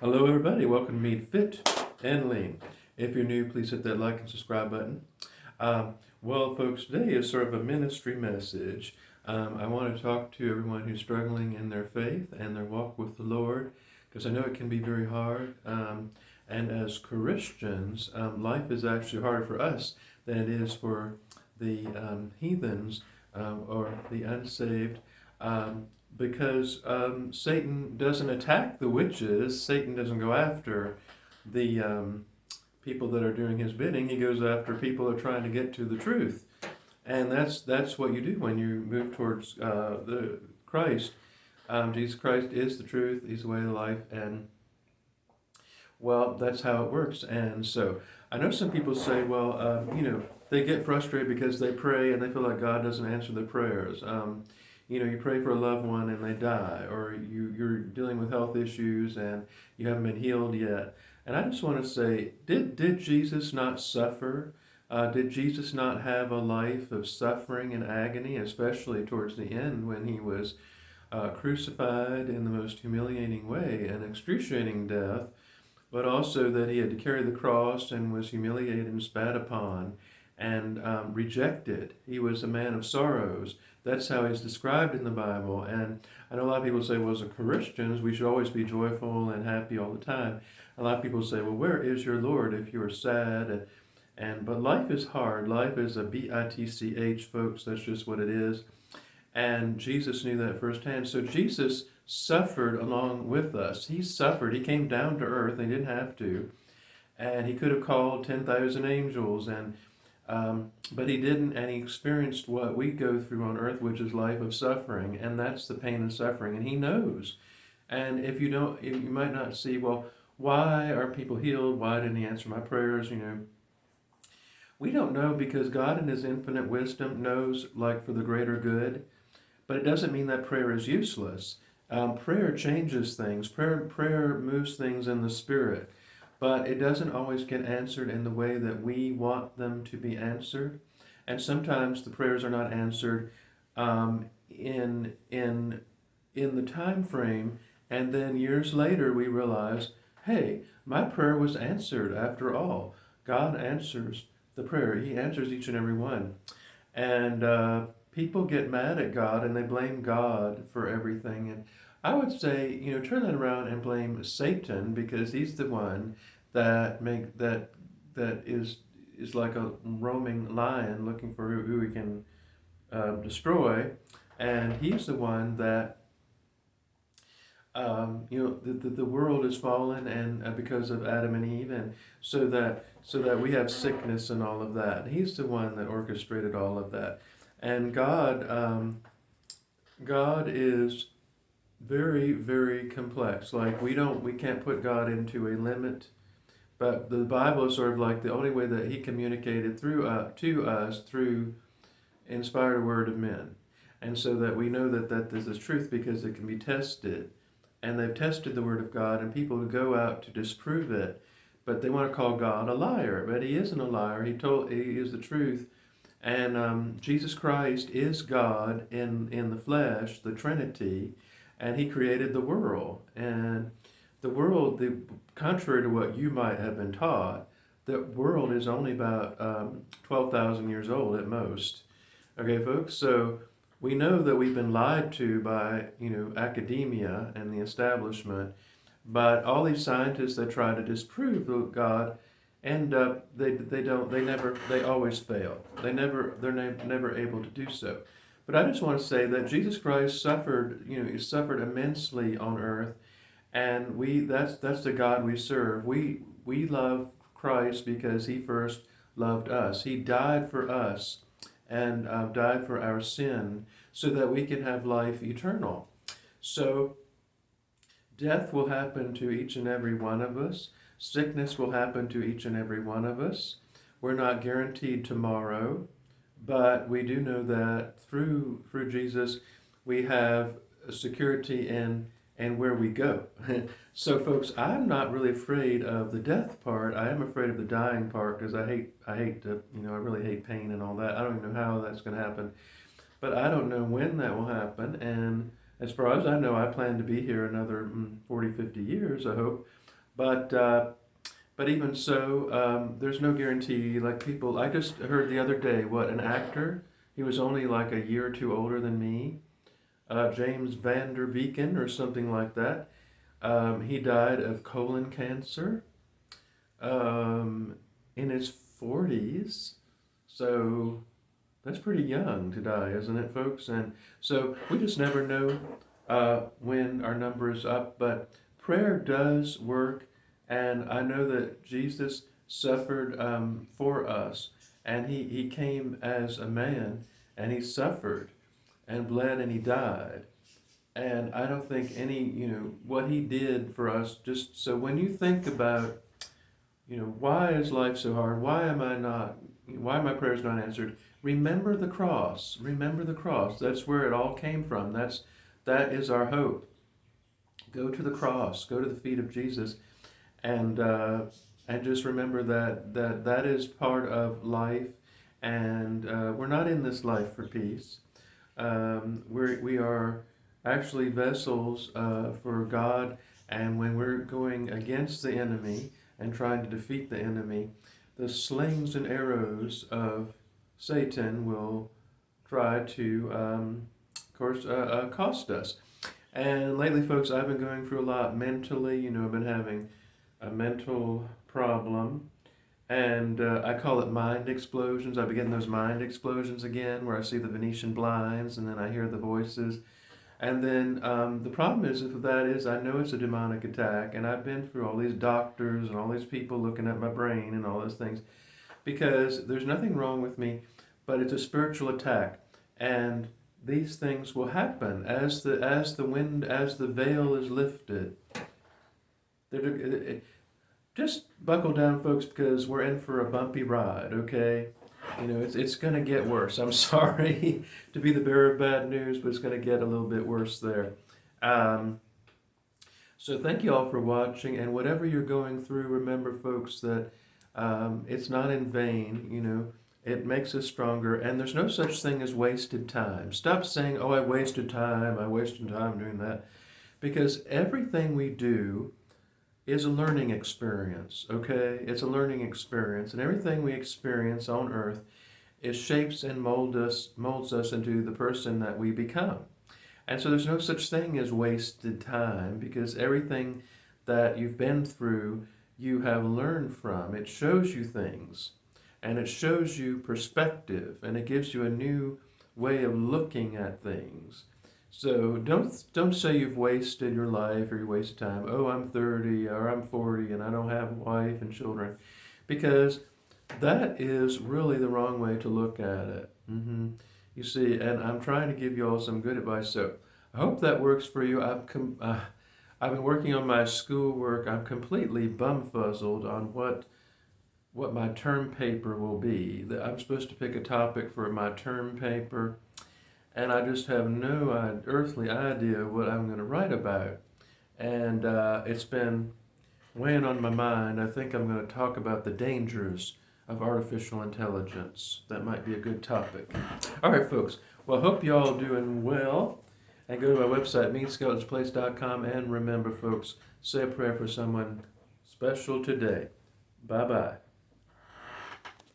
Hello, everybody. Welcome to Meet Fit and Lean. If you're new, please hit that like and subscribe button. Well, folks, today is sort of a ministry message. I want to talk to everyone who's struggling in their faith and their walk with the Lord, because I know it can be very hard. And as Christians, life is actually harder for us than it is for the heathens or the unsaved. Because Satan doesn't attack the witches. Satan doesn't go after the people that are doing his bidding. He goes after people who are trying to get to the truth, and that's what you do when you move towards the Christ. Jesus Christ is the truth. He's the way, the life, and well, that's how it works. And so I know some people say, well, they get frustrated because they pray and they feel like God doesn't answer their prayers. You pray for a loved one and they die, or you're dealing with health issues and you haven't been healed yet. And I just want to say, did Jesus not suffer? Did Jesus not have a life of suffering and agony, especially towards the end when he was crucified in the most humiliating way, an excruciating death? But also that he had to carry the cross and was humiliated and spat upon and rejected. He was a man of sorrows. That's how he's described in the Bible. And I know a lot of people say, well, as Christians, we should always be joyful and happy all the time. A lot of people say, well, where is your Lord if you are sad? But life is hard. Life is a bitch, folks. That's just what it is. And Jesus knew that firsthand. So Jesus suffered along with us. He suffered. He came down to earth. He didn't have to. And he could have called 10,000 angels, but he didn't, and he experienced what we go through on earth, which is life of suffering, and that's the pain and suffering, and he knows. And if you don't, you might not see, well, why are people healed? Why didn't he answer my prayers? We don't know because God in his infinite wisdom knows, like, for the greater good. But it doesn't mean that prayer is useless. Prayer changes things. Prayer moves things in the spirit, but it doesn't always get answered in the way that we want them to be answered. And sometimes the prayers are not answered in the time frame, and then years later we realize, hey, my prayer was answered after all. God answers the prayer. He answers each and every one. And people get mad at God and they blame God for everything. And I would say, turn that around and blame Satan because he's the one that is like a roaming lion looking for who he can destroy, and he's the one that the world is fallen and because of Adam and Eve, and so that we have sickness and all of that. He's the one that orchestrated all of that, and God is very, very complex. Like we can't put God into a limit, but the Bible is sort of like the only way that He communicated through to us through inspired word of men, and so that we know that this is truth because it can be tested, and they've tested the word of God, and people go out to disprove it, but they want to call God a liar, but He isn't a liar. He is the truth, and Jesus Christ is God in the flesh, the Trinity, and He created the world. And the world, contrary to what you might have been taught, the world is only about 12,000 years old at most. Okay, folks, so we know that we've been lied to by, academia and the establishment, but all these scientists that try to disprove God end up they always fail. They're never able to do so. But I just want to say that Jesus Christ suffered, he suffered immensely on earth, and that's the God we serve. We love Christ because he first loved us. He died for us and died for our sin so that we can have life eternal. So death will happen to each and every one of us. Sickness will happen to each and every one of us. We're not guaranteed tomorrow, but we do know that through Jesus, we have security and where we go. So, folks, I'm not really afraid of the death part. I am afraid of the dying part because I hate to, I really hate pain and all that. I don't even know how that's going to happen, but I don't know when that will happen. And as far as I know, I plan to be here another 40, 50 years, I hope. But even so, there's no guarantee. Like people, I just heard the other day, what, an actor? He was only like a year or two older than me, James Van Der Beeken or something like that. He died of colon cancer um, in his 40s. So that's pretty young to die, isn't it, folks? And so we just never know when our number is up. But prayer does work. And I know that Jesus suffered for us. And he came as a man and he suffered and bled and he died. And I don't think what he did for us, just so when you think about, why is life so hard? Why are my prayers not answered? Remember the cross. Remember the cross. That's where it all came from. That is our hope. Go to the cross. Go to the feet of Jesus, and just remember that is part of life. And we're not in this life for peace. We are actually vessels for God, and when we're going against the enemy and trying to defeat the enemy, the slings and arrows of Satan will try to, of course, cost us. And lately, folks, I've been going through a lot mentally. I've been having a mental problem, and I call it mind explosions. I begin those mind explosions again, where I see the Venetian blinds, and then I hear the voices. And then the problem is with that is I know it's a demonic attack, and I've been through all these doctors and all these people looking at my brain and all those things, because there's nothing wrong with me, but it's a spiritual attack, and these things will happen as the veil is lifted. Just buckle down, folks, because we're in for a bumpy ride. Okay. It's going to get worse. I'm sorry to be the bearer of bad news, but it's going to get a little bit worse there. So thank you all for watching, and whatever you're going through, remember, folks, that it's not in vain. It makes us stronger, and there's no such thing as wasted time. Stop saying, oh, I wasted time doing that, because everything we do is a learning experience, okay? It's a learning experience, and everything we experience on earth it shapes and molds us into the person that we become. And so there's no such thing as wasted time, because everything that you've been through, you have learned from. It shows you things, and it shows you perspective, and it gives you a new way of looking at things. So don't say you've wasted your life or you wasted time. Oh, I'm 30 or I'm 40 and I don't have a wife and children, because that is really the wrong way to look at it. You see, and I'm trying to give you all some good advice. So I hope that works for you. I've been working on my schoolwork. I'm completely bumfuzzled on what my term paper will be. I'm supposed to pick a topic for my term paper, and I just have no earthly idea what I'm going to write about. And it's been weighing on my mind. I think I'm going to talk about the dangers of artificial intelligence. That might be a good topic. All right, folks. Well, I hope y'all are doing well. And go to my website, meanskeletonsplace.com. And remember, folks, say a prayer for someone special today. Bye-bye.